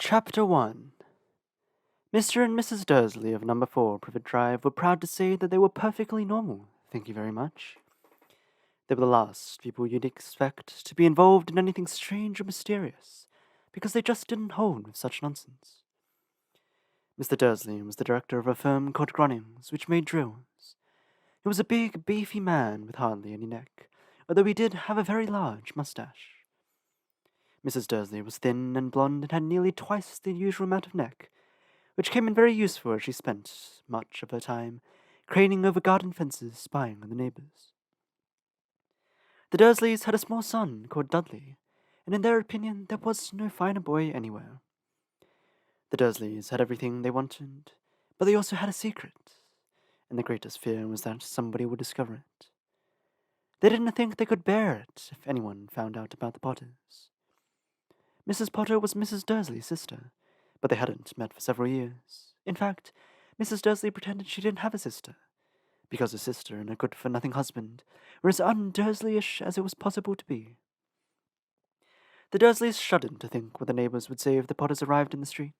Chapter 1. Mr. and Mrs. Dursley of Number 4 Privet Drive were proud to say that they were perfectly normal, thank you very much. They were the last people you'd expect to be involved in anything strange or mysterious, because they just didn't hold with such nonsense. Mr. Dursley was the director of a firm called Grunnings, which made drills. He was a big, beefy man with hardly any neck, although he did have a very large mustache. Mrs. Dursley was thin and blonde and had nearly twice the usual amount of neck, which came in very useful as she spent much of her time craning over garden fences, spying on the neighbors. The Dursleys had a small son called Dudley, and in their opinion there was no finer boy anywhere. The Dursleys had everything they wanted, but they also had a secret, and the greatest fear was that somebody would discover it. They didn't think they could bear it if anyone found out about the Potters. Mrs. Potter was Mrs. Dursley's sister, but they hadn't met for several years. In fact, Mrs. Dursley pretended she didn't have a sister, because her sister and her good-for-nothing husband were as un-Dursleyish as it was possible to be. The Dursleys shuddered to think what the neighbors would say if the Potters arrived in the street.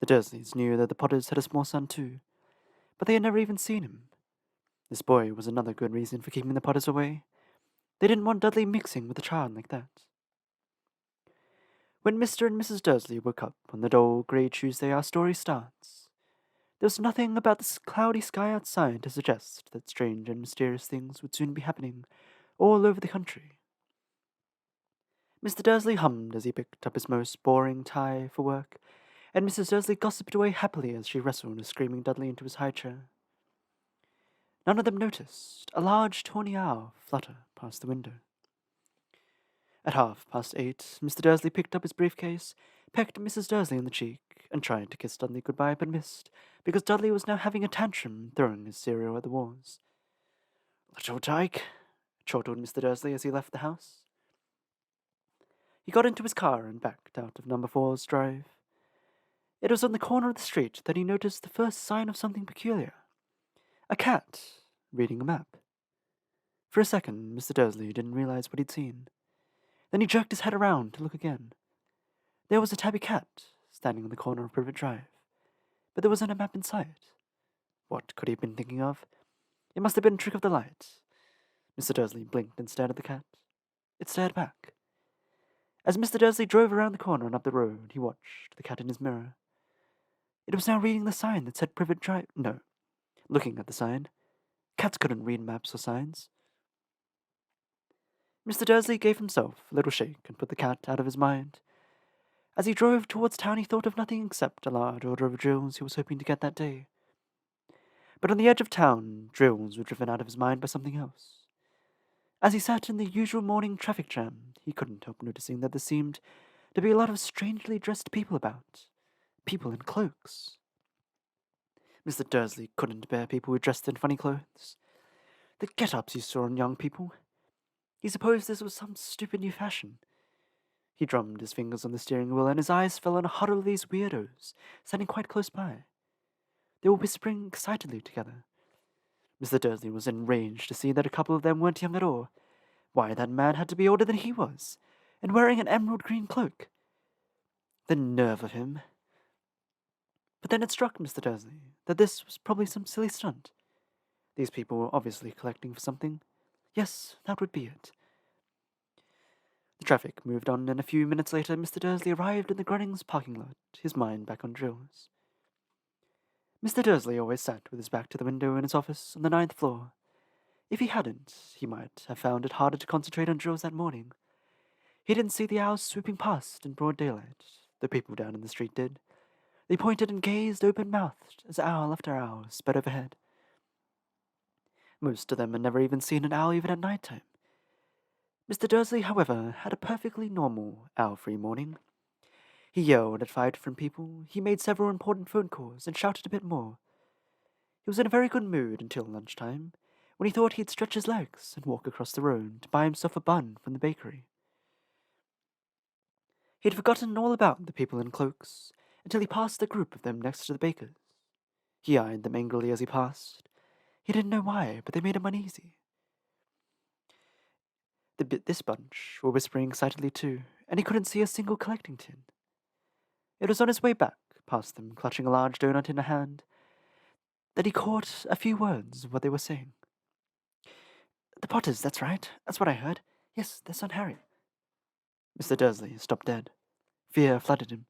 The Dursleys knew that the Potters had a small son too, but they had never even seen him. This boy was another good reason for keeping the Potters away. They didn't want Dudley mixing with a child like that. When Mr. and Mrs. Dursley woke up on the dull, grey Tuesday our story starts, there was nothing about the cloudy sky outside to suggest that strange and mysterious things would soon be happening all over the country. Mr. Dursley hummed as he picked up his most boring tie for work, and Mrs. Dursley gossiped away happily as she wrestled a screaming Dudley into his high chair. None of them noticed a large tawny owl flutter past the window. At 8:30, Mr. Dursley picked up his briefcase, pecked Mrs. Dursley on the cheek, and tried to kiss Dudley goodbye, but missed, because Dudley was now having a tantrum and throwing his cereal at the walls. "Little tyke," chortled Mr. Dursley as he left the house. He got into his car and backed out of Number 4's drive. It was on the corner of the street that he noticed the first sign of something peculiar. A cat reading a map. For a second, Mr. Dursley didn't realize what he'd seen. Then he jerked his head around to look again. There was a tabby cat standing on the corner of Privet Drive, but there wasn't a map in sight. What could he have been thinking of? It must have been a trick of the light. Mr. Dursley blinked and stared at the cat. It stared back. As Mr. Dursley drove around the corner and up the road, he watched the cat in his mirror. It was now reading the sign that said Privet Drive. No, looking at the sign. Cats couldn't read maps or signs. Mr. Dursley gave himself a little shake and put the cat out of his mind. As he drove towards town, he thought of nothing except a large order of drills he was hoping to get that day. But on the edge of town, drills were driven out of his mind by something else. As he sat in the usual morning traffic jam, he couldn't help noticing that there seemed to be a lot of strangely dressed people about. People in cloaks. Mr. Dursley couldn't bear people who dressed in funny clothes. The get-ups he saw in young people. He supposed this was some stupid new fashion. He drummed his fingers on the steering wheel, and his eyes fell on a huddle of these weirdos, standing quite close by. They were whispering excitedly together. Mr. Dursley was enraged to see that a couple of them weren't young at all. Why, that man had to be older than he was, and wearing an emerald green cloak. The nerve of him. But then it struck Mr. Dursley that this was probably some silly stunt. These people were obviously collecting for something. Yes, that would be it. The traffic moved on, and a few minutes later Mr. Dursley arrived in the Grunnings parking lot, his mind back on drills. Mr. Dursley always sat with his back to the window in his office on the 9th floor. If he hadn't, he might have found it harder to concentrate on drills that morning. He didn't see the owls swooping past in broad daylight. The people down in the street did. They pointed and gazed open-mouthed as owl after owl sped overhead. Most of them had never even seen an owl even at night time. Mr. Dursley, however, had a perfectly normal, owl-free morning. He yelled at 5 different people, he made several important phone calls, and shouted a bit more. He was in a very good mood until lunchtime, when he thought he'd stretch his legs and walk across the road to buy himself a bun from the bakery. He had forgotten all about the people in cloaks until he passed the group of them next to the baker's. He eyed them angrily as he passed. He didn't know why, but they made him uneasy. This bunch were whispering excitedly too, and he couldn't see a single collecting tin. It was on his way back, past them, clutching a large doughnut in a hand, that he caught a few words of what they were saying. The Potters, that's right. That's what I heard. Yes, their son Harry. Mr. Dursley stopped dead. Fear flooded him.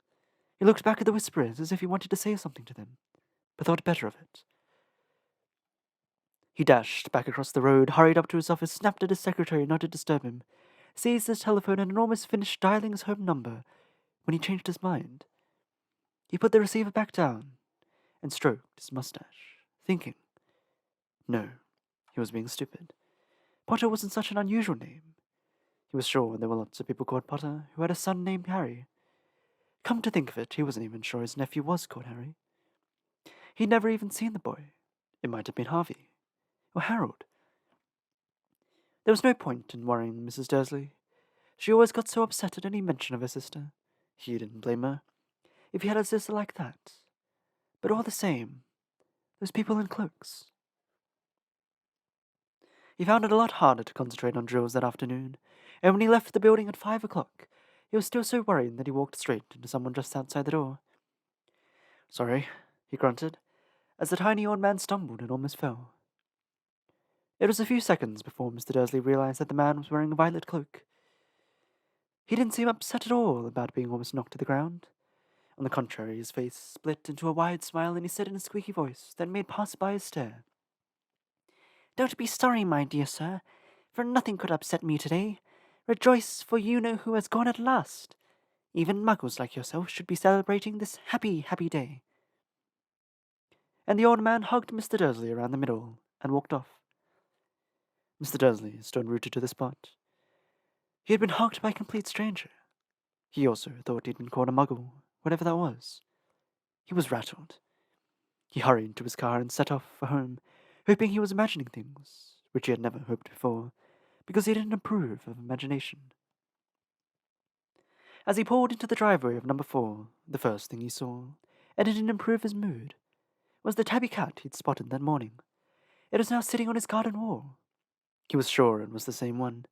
He looked back at the whisperers as if he wanted to say something to them, but thought better of it. He dashed back across the road, hurried up to his office, snapped at his secretary not to disturb him, seized his telephone and had almost finished dialing his home number when he changed his mind. He put the receiver back down and stroked his mustache, thinking. No, he was being stupid. Potter wasn't such an unusual name. He was sure there were lots of people called Potter who had a son named Harry. Come to think of it, he wasn't even sure his nephew was called Harry. He'd never even seen the boy. It might have been Harvey. Or Harold. There was no point in worrying Mrs. Dursley. She always got so upset at any mention of her sister. He didn't blame her. If he had a sister like that. But all the same, those people in cloaks. He found it a lot harder to concentrate on drills that afternoon, and when he left the building at 5 o'clock, he was still so worried that he walked straight into someone just outside the door. Sorry, he grunted, as the tiny old man stumbled and almost fell. It was a few seconds before Mr. Dursley realized that the man was wearing a violet cloak. He didn't seem upset at all about being almost knocked to the ground. On the contrary, his face split into a wide smile, and he said in a squeaky voice that made passers-by stare. Don't be sorry, my dear sir, for nothing could upset me today. Rejoice, for you know who has gone at last. Even muggles like yourself should be celebrating this happy, happy day. And the old man hugged Mr. Dursley around the middle and walked off. Mr. Dursley stood rooted to the spot. He had been hugged by a complete stranger. He also thought he'd been called a muggle, whatever that was. He was rattled. He hurried to his car and set off for home, hoping he was imagining things, which he had never hoped before, because he didn't approve of imagination. As he pulled into the driveway of number 4, the first thing he saw, and it didn't improve his mood, was the tabby cat he'd spotted that morning. It was now sitting on his garden wall. He was sure it was the same one.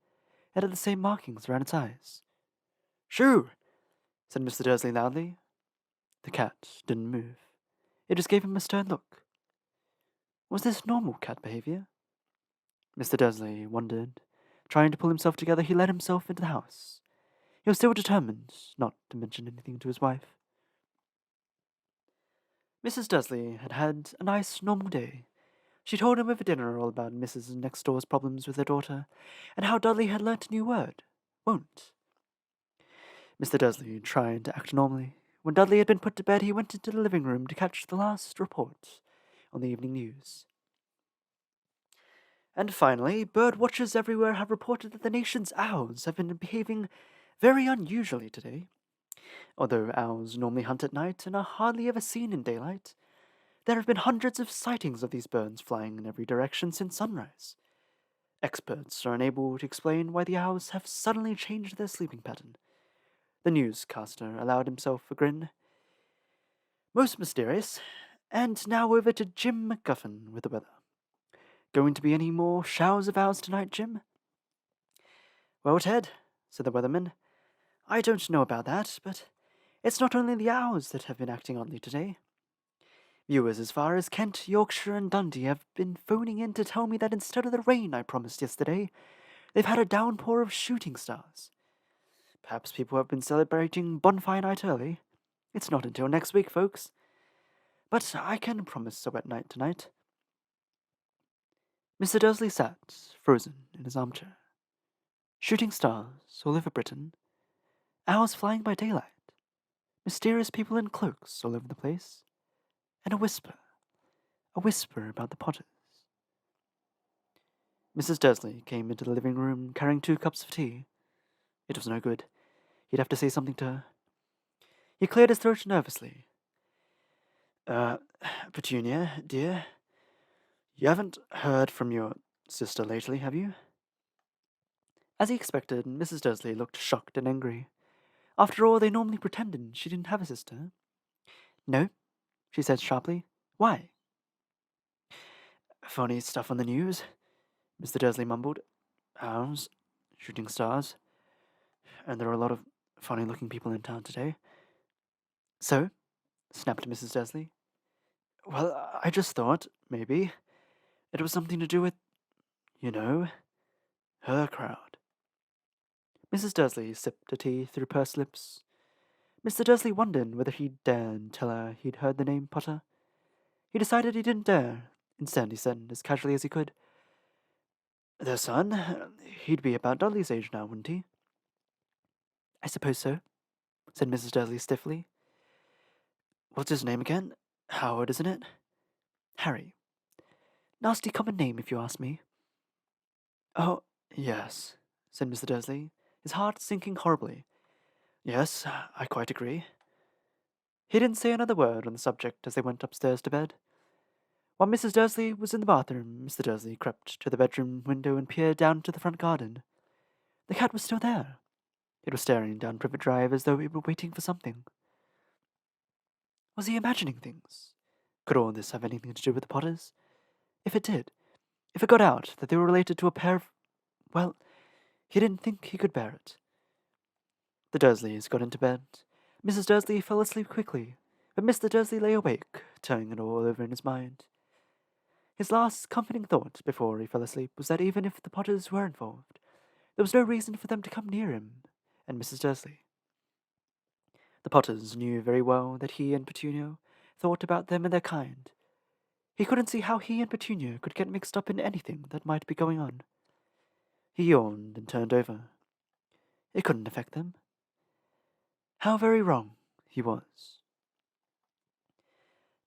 It had the same markings around its eyes. Shoo! Said Mr. Dursley loudly. The cat didn't move. It just gave him a stern look. Was this normal cat behavior? Mr. Dursley wondered. Trying to pull himself together, he let himself into the house. He was still determined not to mention anything to his wife. Mrs. Dursley had had a nice, normal day. She told him over dinner all about Mrs. Next Door's problems with her daughter, and how Dudley had learnt a new word, won't. Mr. Dursley tried to act normally. When Dudley had been put to bed, he went into the living room to catch the last report on the evening news. And finally, bird watchers everywhere have reported that the nation's owls have been behaving very unusually today. Although owls normally hunt at night and are hardly ever seen in daylight, there have been hundreds of sightings of these birds flying in every direction since sunrise. Experts are unable to explain why the owls have suddenly changed their sleeping pattern. The newscaster allowed himself a grin. Most mysterious. And now over to Jim MacGuffin with the weather. Going to be any more showers of owls tonight, Jim? Well, Ted, said the weatherman, I don't know about that, but it's not only the owls that have been acting oddly today. Viewers as far as Kent, Yorkshire, and Dundee have been phoning in to tell me that instead of the rain I promised yesterday, they've had a downpour of shooting stars. Perhaps people have been celebrating Bonfire Night early. It's not until next week, folks. But I can promise a wet night tonight. Mr. Dursley sat, frozen in his armchair. Shooting stars all over Britain. Owls flying by daylight. Mysterious people in cloaks all over the place. And a whisper about the Potters. Mrs. Dursley came into the living room carrying 2 cups of tea. It was no good. He'd have to say something to her. He cleared his throat nervously. Petunia, dear, you haven't heard from your sister lately, have you? As he expected, Mrs. Dursley looked shocked and angry. After all, they normally pretended she didn't have a sister. No, she said sharply. Why? Funny stuff on the news, Mr. Dursley mumbled. Owls, shooting stars, and there are a lot of funny-looking people in town today. So? Snapped Mrs. Dursley. Well, I just thought, maybe, it was something to do with, you know, her crowd. Mrs. Dursley sipped her tea through pursed lips. Mr. Dursley wondered whether he'd dare tell her he'd heard the name Potter. He decided he didn't dare. Instead, he said, as casually as he could, "Their son? He'd be about Dudley's age now, wouldn't he?" "I suppose so," said Mrs. Dursley stiffly. "What's his name again? Howard, isn't it?" "Harry. Nasty common name, if you ask me." "Oh, yes," said Mr. Dursley, his heart sinking horribly. "Yes, I quite agree." He didn't say another word on the subject as they went upstairs to bed. While Mrs. Dursley was in the bathroom, Mr. Dursley crept to the bedroom window and peered down into the front garden. The cat was still there. It was staring down Privet Drive as though it were waiting for something. Was he imagining things? Could all this have anything to do with the Potters? If it did, if it got out that they were related to a pair of... well, he didn't think he could bear it. The Dursleys got into bed. Mrs. Dursley fell asleep quickly, but Mr. Dursley lay awake, turning it all over in his mind. His last comforting thought before he fell asleep was that even if the Potters were involved, there was no reason for them to come near him and Mrs. Dursley. The Potters knew very well that he and Petunia thought about them and their kind. He couldn't see how he and Petunia could get mixed up in anything that might be going on. He yawned and turned over. It couldn't affect them. How very wrong he was.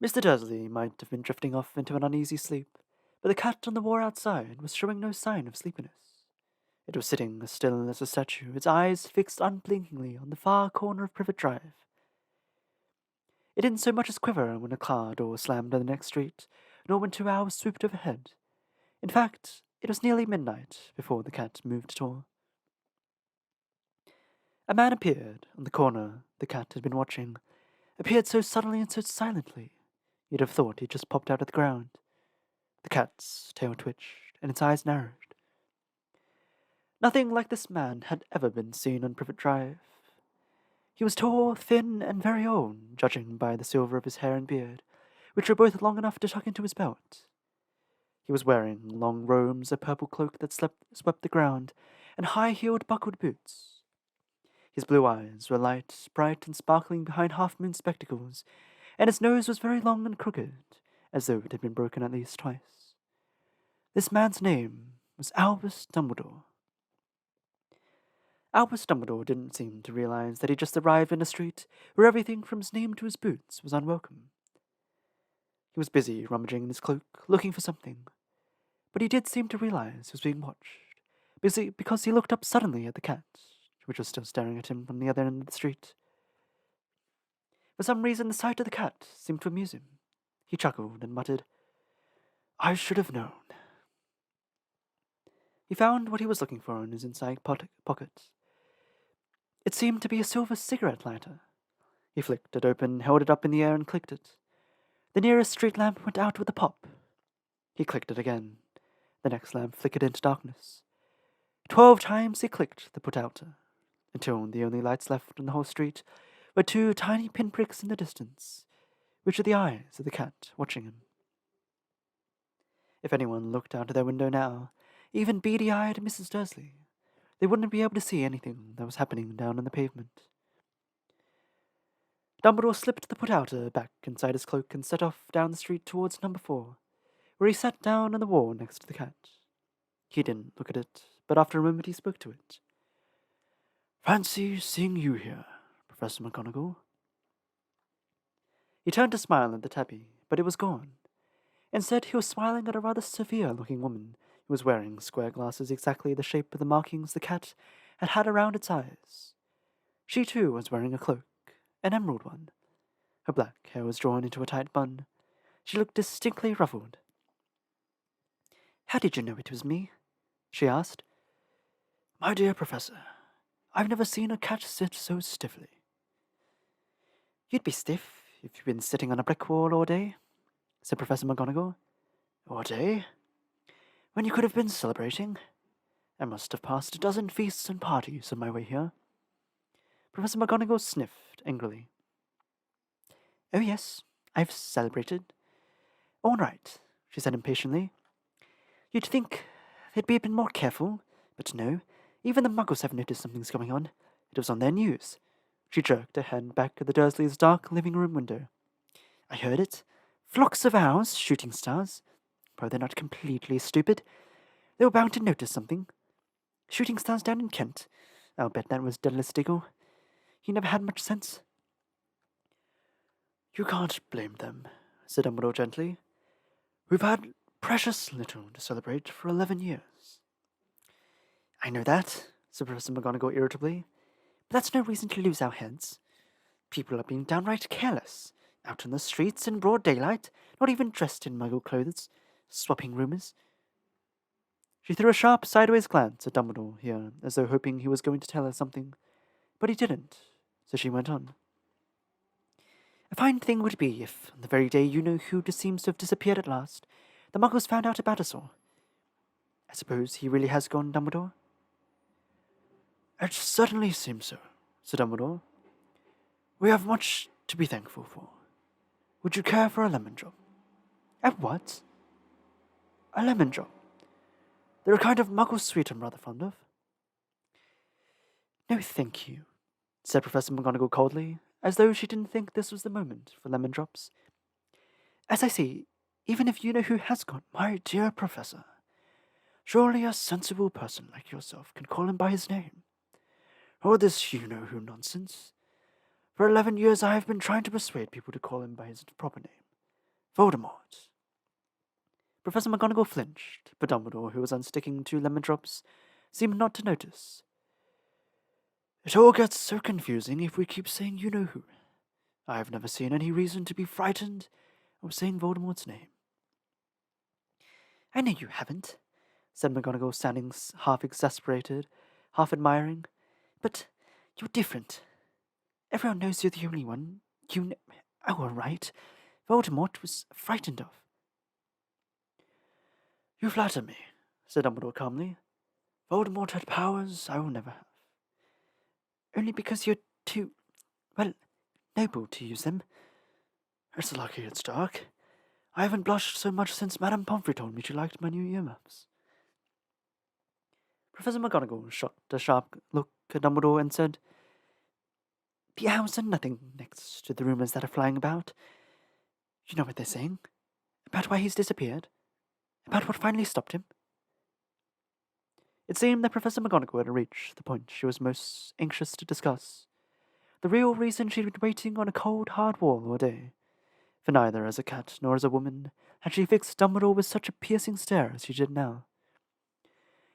Mr. Dursley might have been drifting off into an uneasy sleep, but the cat on the wall outside was showing no sign of sleepiness. It was sitting as still as a statue, its eyes fixed unblinkingly on the far corner of Privet Drive. It didn't so much as quiver when a car door slammed on the next street, nor when 2 hours swooped overhead. In fact, it was nearly midnight before the cat moved at all. A man appeared on the corner the cat had been watching, appeared so suddenly and so silently, you'd have thought he'd just popped out of the ground. The cat's tail twitched, and its eyes narrowed. Nothing like this man had ever been seen on Privet Drive. He was tall, thin, and very old, judging by the silver of his hair and beard, which were both long enough to tuck into his belt. He was wearing long robes, a purple cloak that swept the ground, and high-heeled buckled boots. His blue eyes were light, bright, and sparkling behind half-moon spectacles, and his nose was very long and crooked, as though it had been broken at least twice. This man's name was Albus Dumbledore. Albus Dumbledore didn't seem to realize that he'd just arrived in a street where everything from his name to his boots was unwelcome. He was busy rummaging in his cloak, looking for something. But he did seem to realize he was being watched, because he looked up suddenly at the cat, which was still staring at him from the other end of the street. For some reason, the sight of the cat seemed to amuse him. He chuckled and muttered, "I should have known." He found what he was looking for in his inside pocket. It seemed to be a silver cigarette lighter. He flicked it open, held it up in the air, and clicked it. The nearest street lamp went out with a pop. He clicked it again. The next lamp flickered into darkness. 12 times he clicked the put-outer, until the only lights left on the whole street were 2 tiny pinpricks in the distance, which were the eyes of the cat watching him. If anyone looked out of their window now, even beady-eyed Mrs. Dursley, they wouldn't be able to see anything that was happening down on the pavement. Dumbledore slipped the put-outer back inside his cloak and set off down the street towards number 4, where he sat down on the wall next to the cat. He didn't look at it, but after a moment he spoke to it. "Fancy seeing you here, Professor McGonagall." He turned to smile at the tabby, but it was gone. Instead, he was smiling at a rather severe-looking woman who was wearing square glasses exactly the shape of the markings the cat had had around its eyes. She, too, was wearing a cloak, an emerald one. Her black hair was drawn into a tight bun. She looked distinctly ruffled. "How did you know it was me?" she asked. "My dear Professor, I've never seen a cat sit so stiffly." "You'd be stiff if you'd been sitting on a brick wall all day," said Professor McGonagall. "All day? When you could have been celebrating? I must have passed a dozen feasts and parties on my way here." Professor McGonagall sniffed angrily. Oh, yes, I've celebrated. All right, she said impatiently. You'd think they'd be a bit more careful, but no. Even the Muggles have noticed something's going on. It was on their news. She jerked her hand back at the Dursleys' dark living room window. I heard it. Flocks of owls, shooting stars. Bro, they're not completely stupid. They were bound to notice something. Shooting stars down in Kent. I'll bet that was Daedalus Diggle. He never had much sense. You can't blame them, said Dumbledore gently. We've had precious little to celebrate for 11 years. I know that, said Professor McGonagall irritably, but that's no reason to lose our heads. People are being downright careless, out on the streets in broad daylight, not even dressed in Muggle clothes, swapping rumours. She threw a sharp sideways glance at Dumbledore here, as though hoping he was going to tell her something, but he didn't, so she went on. A fine thing would be if, on the very day you know who just seems to have disappeared at last, the Muggles found out about us all. I suppose he really has gone, Dumbledore? It certainly seems so, said Dumbledore. We have much to be thankful for. Would you care for a lemon drop? A what? A lemon drop. They're a kind of Muggle sweet I'm rather fond of. No, thank you, said Professor McGonagall coldly, as though she didn't think this was the moment for lemon drops. As I say, even if you know who has gone, my dear Professor, surely a sensible person like yourself can call him by his name. Or this you-know-who nonsense. For 11 years I have been trying to persuade people to call him by his proper name. Voldemort. Professor McGonagall flinched, but Dumbledore, who was unsticking 2 lemon drops, seemed not to notice. It all gets so confusing if we keep saying you-know-who. I have never seen any reason to be frightened of saying Voldemort's name. I know you haven't, said McGonagall, sounding half exasperated, half admiring. But you're different. Everyone knows you're the only one. You know. Oh, all right. Voldemort was frightened of. You flatter me, said Dumbledore calmly. Voldemort had powers I will never have. Only because you're too, well, noble to use them. It's lucky it's dark. I haven't blushed so much since Madame Pomfrey told me she liked my new earmuffs. Professor McGonagall shot a sharp look at Dumbledore and said, The owls are nothing next to the rumours that are flying about. You know what they're saying? About why he's disappeared? About what finally stopped him? It seemed that Professor McGonagall had reached the point she was most anxious to discuss. The real reason she'd been waiting on a cold, hard wall all day. For neither as a cat nor as a woman had she fixed Dumbledore with such a piercing stare as she did now.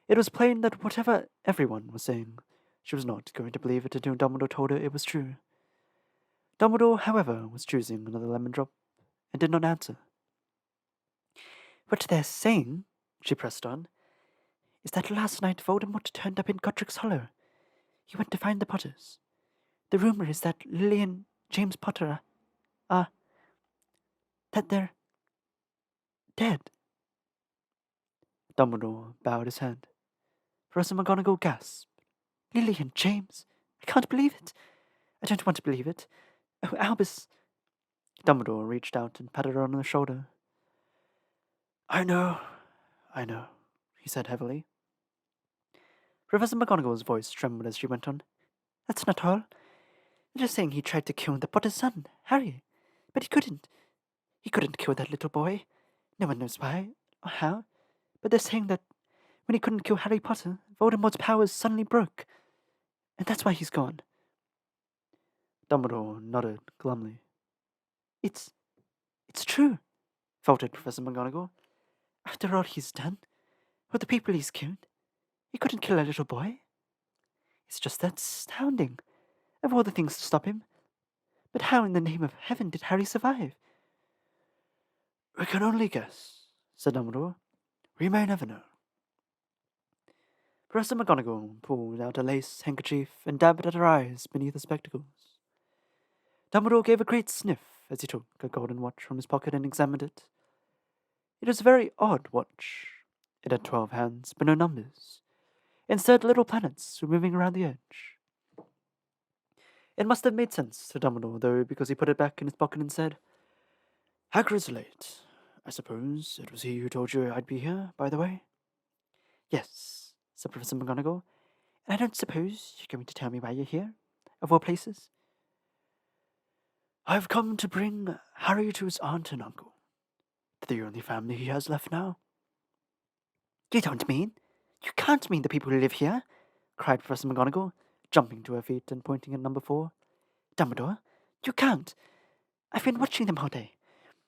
It was plain that whatever everyone was saying, she was not going to believe it until Dumbledore told her it was true. Dumbledore, however, was choosing another lemon drop, and did not answer. What they're saying, she pressed on, is that last night Voldemort turned up in Godric's Hollow. He went to find the Potters. The rumor is that Lily and James Potter are... that they're... dead. Dumbledore bowed his head. Professor McGonagall gasped. Lily and James? I can't believe it. I don't want to believe it. Oh, Albus... Dumbledore reached out and patted her on the shoulder. I know, he said heavily. Professor McGonagall's voice trembled as she went on. That's not all. They're just saying he tried to kill the Potter's son, Harry. But he couldn't. He couldn't kill that little boy. No one knows why or how. But they're saying that when he couldn't kill Harry Potter, Voldemort's powers suddenly broke. And that's why he's gone. Dumbledore nodded glumly. It's true, faltered Professor McGonagall. After all he's done, with the people he's killed, he couldn't kill a little boy. It's just that astounding. Of all the things to stop him. But how in the name of heaven did Harry survive? We can only guess, said Dumbledore. We may never know. Professor McGonagall pulled out a lace handkerchief and dabbed at her eyes beneath the spectacles. Dumbledore gave a great sniff as he took a golden watch from his pocket and examined it. It was a very odd watch. It had 12 hands, but no numbers. Instead, little planets were moving around the edge. It must have made sense to Dumbledore, though, because he put it back in his pocket and said, Hagrid's late. I suppose it was he who told you I'd be here, by the way? Yes, said Professor McGonagall. And I don't suppose you're going to tell me why you're here, of all places? I've come to bring Harry to his aunt and uncle. They're the only family he has left now. You don't mean? You can't mean the people who live here, cried Professor McGonagall, jumping to her feet and pointing at number 4. Dumbledore, you can't. I've been watching them all day.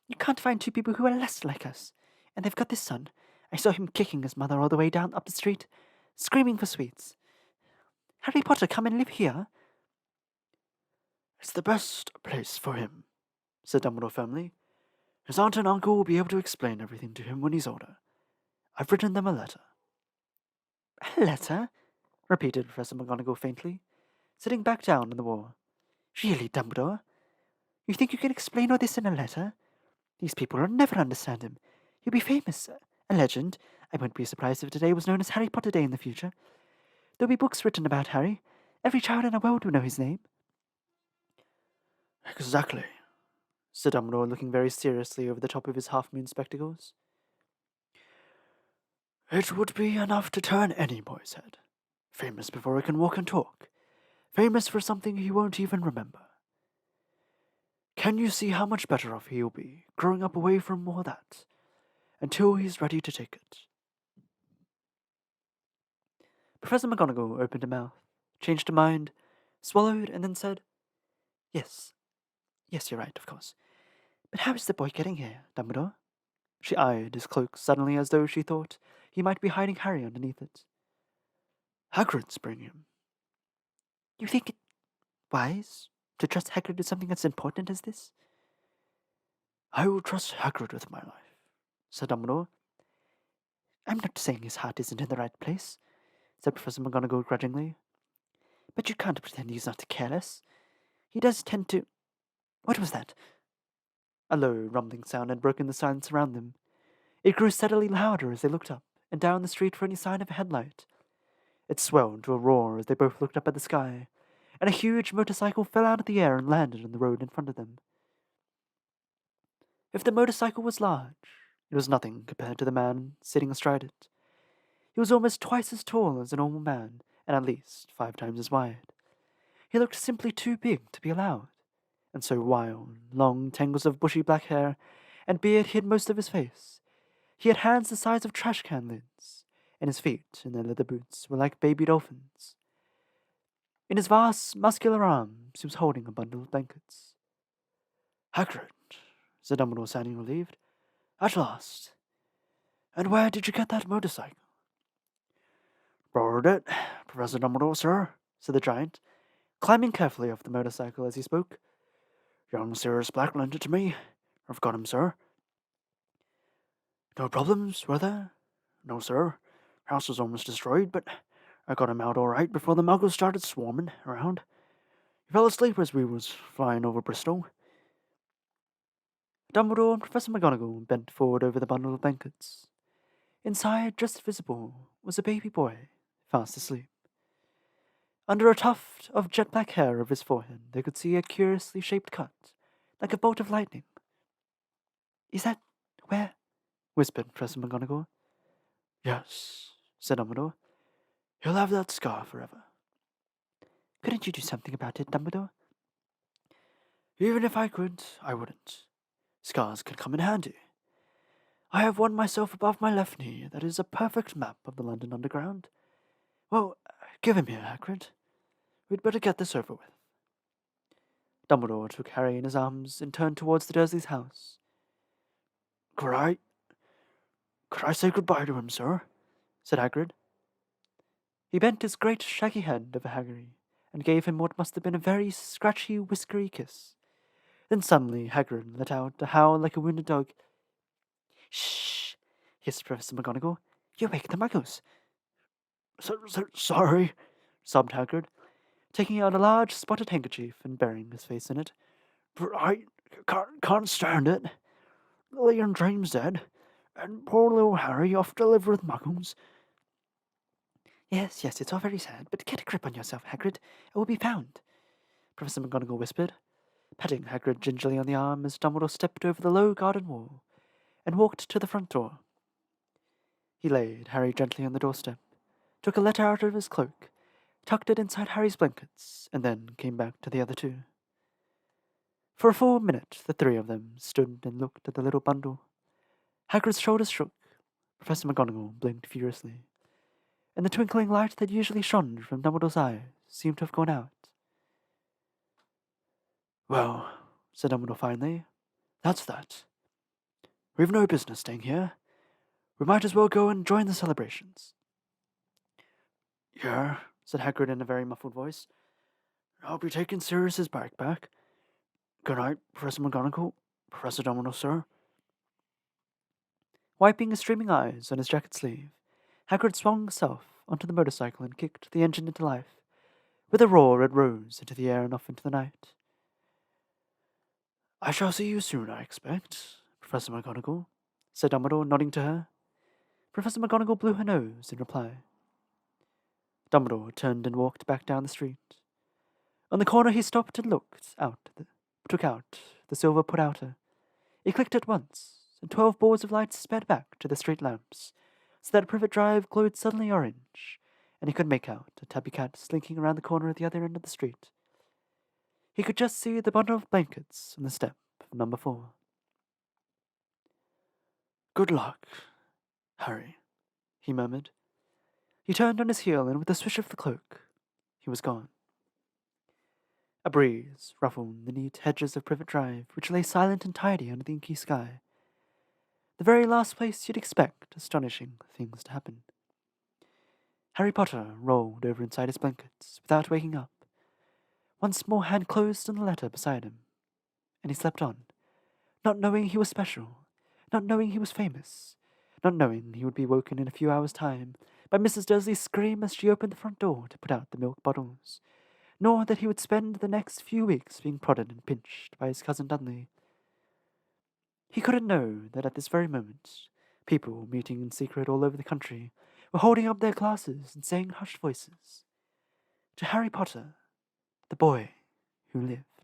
You can't find two people who are less like us. And they've got this son. I saw him kicking his mother all the way down up the street, screaming for sweets. Harry Potter come and live here? It's the best place for him, said Dumbledore firmly. His aunt and uncle will be able to explain everything to him when he's older. I've written them a letter. A letter? Repeated Professor McGonagall faintly, sitting back down on the wall. Really, Dumbledore? You think you can explain all this in a letter? These people will never understand him. He'll be famous, a legend. I wouldn't be surprised if today was known as Harry Potter Day in the future. There'll be books written about Harry. Every child in the world will know his name. Exactly, said Dumbledore, looking very seriously over the top of his half-moon spectacles. It would be enough to turn any boy's head. Famous before he can walk and talk. Famous for something he won't even remember. Can you see how much better off he'll be, growing up away from all that, until he's ready to take it? Professor McGonagall opened her mouth, changed her mind, swallowed, and then said, Yes. Yes, you're right, of course. But how is the boy getting here, Dumbledore? She eyed his cloak suddenly as though she thought he might be hiding Harry underneath it. Hagrid's bringing him. You think it wise to trust Hagrid with something as important as this? I will trust Hagrid with my life, said Dumbledore. I'm not saying his heart isn't in the right place, said Professor McGonagall grudgingly. But you can't pretend he's not careless. He does tend to... What was that? A low, rumbling sound had broken the silence around them. It grew steadily louder as they looked up and down the street for any sign of a headlight. It swelled to a roar as they both looked up at the sky, and a huge motorcycle fell out of the air and landed on the road in front of them. If the motorcycle was large, it was nothing compared to the man sitting astride it. He was almost twice as tall as a normal man, and at least 5 times as wide. He looked simply too big to be allowed, and so wild, long tangles of bushy black hair and beard hid most of his face. He had hands the size of trash can lids, and his feet, in their leather boots, were like baby dolphins. In his vast, muscular arms, he was holding a bundle of blankets. Hagrid, said Dumbledore, sounding relieved. At last. And where did you get that motorcycle? Borrowed it, Professor Dumbledore, sir, said the giant, climbing carefully off the motorcycle as he spoke. Young Sirius Black lent it to me. I've got him, sir. No problems, were there? No, sir. House was almost destroyed, but I got him out all right before the muggles started swarming around. He fell asleep as we was flying over Bristol. Dumbledore and Professor McGonagall bent forward over the bundle of blankets. Inside, just visible, was a baby boy, fast asleep. Under a tuft of jet black hair over his forehead, they could see a curiously shaped cut, like a bolt of lightning. Is that where? Whispered Professor McGonagall. Yes, said Dumbledore. He'll have that scar forever. Couldn't you do something about it, Dumbledore? Even if I could, I wouldn't. Scars can come in handy. I have one myself above my left knee that is a perfect map of the London Underground. Well, give him here, Hagrid. We'd better get this over with. Dumbledore took Harry in his arms and turned towards the Dursleys' house. Could I say goodbye to him, sir? Said Hagrid. He bent his great shaggy head over Harry and gave him what must have been a very scratchy, whiskery kiss. Then suddenly Hagrid let out a howl like a wounded dog. Shh! Hissed Professor McGonagall. You wake the muggles. Sorry, sobbed Hagrid, taking out a large spotted handkerchief and burying his face in it. But I can't stand it. Lily and James dead, and poor little Harry off to live with muggles. Yes, it's all very sad, but get a grip on yourself, Hagrid. It will be found. Professor McGonagall whispered, patting Hagrid gingerly on the arm as Dumbledore stepped over the low garden wall and walked to the front door. He laid Harry gently on the doorstep, took a letter out of his cloak, tucked it inside Harry's blankets, and then came back to the other two. For a full minute, the three of them stood and looked at the little bundle. Hagrid's shoulders shook. Professor McGonagall blinked furiously, and the twinkling light that usually shone from Dumbledore's eyes seemed to have gone out. "Well," said Dumbledore finally, "that's that. We've no business staying here. We might as well go and join the celebrations." "Yeah," said Hagrid in a very muffled voice. "I'll be taking Sirius's bike back. Good night, Professor McGonagall. Professor Dumbledore, sir." Wiping his streaming eyes on his jacket sleeve, Hagrid swung himself onto the motorcycle and kicked the engine into life. With a roar, it rose into the air and off into the night. "I shall see you soon, I expect, Professor McGonagall," said Dumbledore, nodding to her. Professor McGonagall blew her nose in reply. Dumbledore turned and walked back down the street. On the corner he stopped and took out the silver put-outer. He clicked at once, and 12 boards of light sped back to the street lamps, so that Privet Drive glowed suddenly orange, and he could make out a tabby cat slinking around the corner at the other end of the street. He could just see the bundle of blankets on the step of number 4. "Good luck, Harry," he murmured. He turned on his heel, and with a swish of the cloak, he was gone. A breeze ruffled the neat hedges of Privet Drive, which lay silent and tidy under the inky sky. The very last place you'd expect astonishing things to happen. Harry Potter rolled over inside his blankets without waking up. One small hand closed on the letter beside him, and he slept on, not knowing he was special, not knowing he was famous, not knowing he would be woken in a few hours' time by Mrs. Dursley's scream as she opened the front door to put out the milk bottles, nor that he would spend the next few weeks being prodded and pinched by his cousin Dudley. He couldn't know that at this very moment, people meeting in secret all over the country were holding up their glasses and saying in hushed voices, "To Harry Potter, the boy who lived."